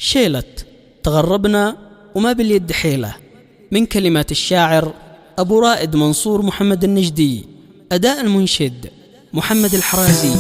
شيلة تغربنا وما باليد حيلة، من كلمات الشاعر أبو رائد منصور محمد النجدي، أداء المنشد محمد الحرازي.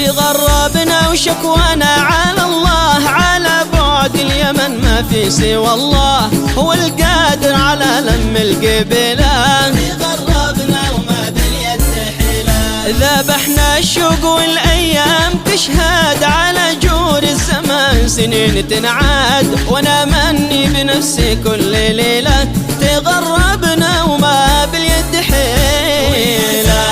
تغربنا وشكوانا على الله، على بعد اليمن ما في سوى الله، هو القادر على لم القبلة. تغربنا وما باليد حيلة، ذبحنا الشوق والايام تشهد على جور الزمان، سنين تنعاد وانا مني بنفسي كل ليلة. تغربنا وما باليد حيلة،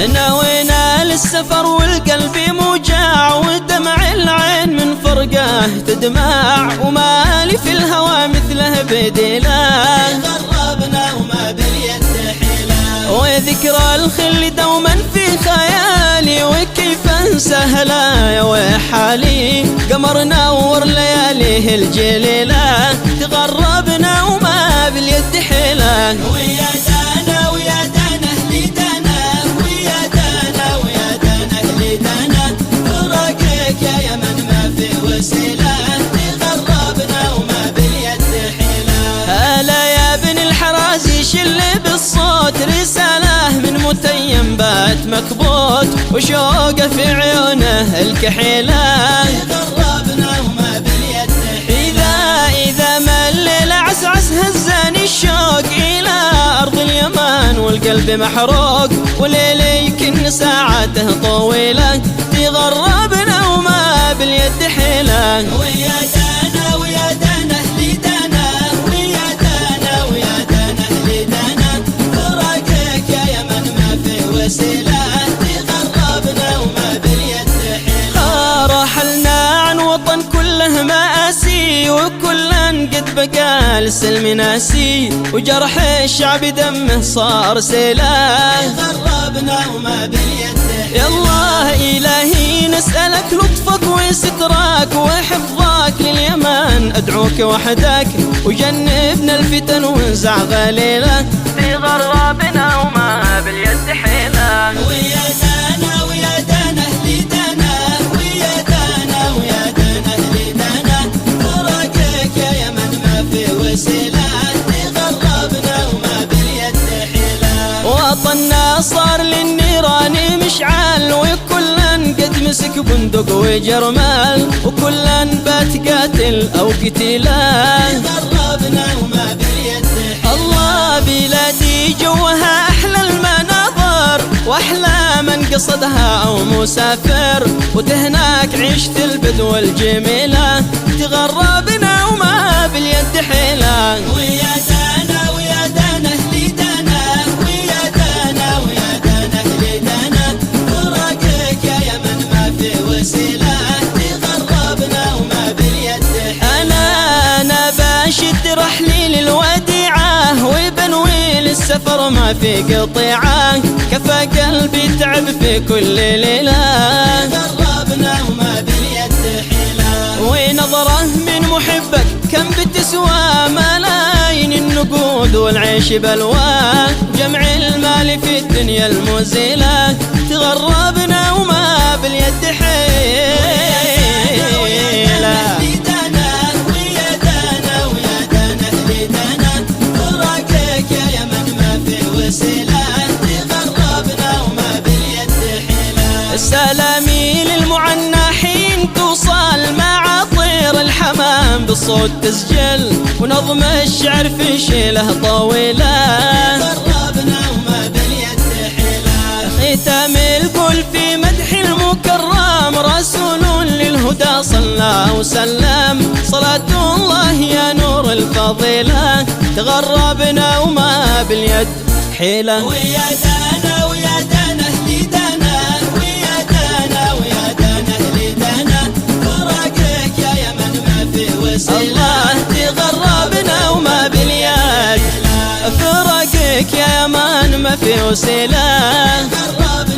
نوينا للسفر والقلب موجع، ودمع العين من فرقه تدمع، ومالي في الهوى مثله بديله. تغربنا وما باليد حيله، وذكرى الخل دوما في خيالي، وكيف انساها يا ويحالي، قمر نور لياليه الجليله. تغربنا وما باليد حيله، شل بالصوت رسالة من متيم بات مكبوت، وشوقه في عيونه الكحيلة. تغربنا وما باليد حيلة، إذا ما الليل عسعس هزاني الشوق إلى أرض اليمن، والقلب محروق وليلي يكن ساعته طويلة. تغربنا وما باليد حيلة، وكلا قد بقى للسلم ناسي، وجرح الشعب دمه صار سيلاه. تغربنا وما باليد حيلة، يالله إلهي نسألك لطفك وسترك وحفظك لليمن، أدعوك وحدك وجنبنا الفتن وانزع غليلة. تغربنا وما باليد حيلة، وطننا صار للنيران مشعل، وكلا قد مسك بندق وجرمال، وكلا بات قاتل او قتيلا. تغربنا وما باليد حيلة، الله بلادي جوها احلى المناظر، واحلى من قصدها او مسافر، وتهناك عيشة البدو الجميلة. تغربنا وما باليد حيلة، رحلي للوديعة وبنوي للسفر ما في قطيعة، كفى قلبي تعب في كل ليلة. تغربنا وما باليد حيلة، ونظرة من محبك كم بتسوى ملايين النقود والعيش بلوى، جمع المال في الدنيا المزيلة. تغربنا وما باليد حيلة، سلامي للمعناحين توصل مع طير الحمام بالصوت تسجل، ونظم الشعر في شيله طويلة. تغربنا وما باليد حيلة، ختام القول في مدح المكرم، رسول للهدى صلى وسلم، صلاة الله يا نور الفضيلة. تغربنا وما باليد حيلة، ويا دانا ويا دانا اهلي دانا، ويا دانا ويا دانا اهلي ما في وسيله.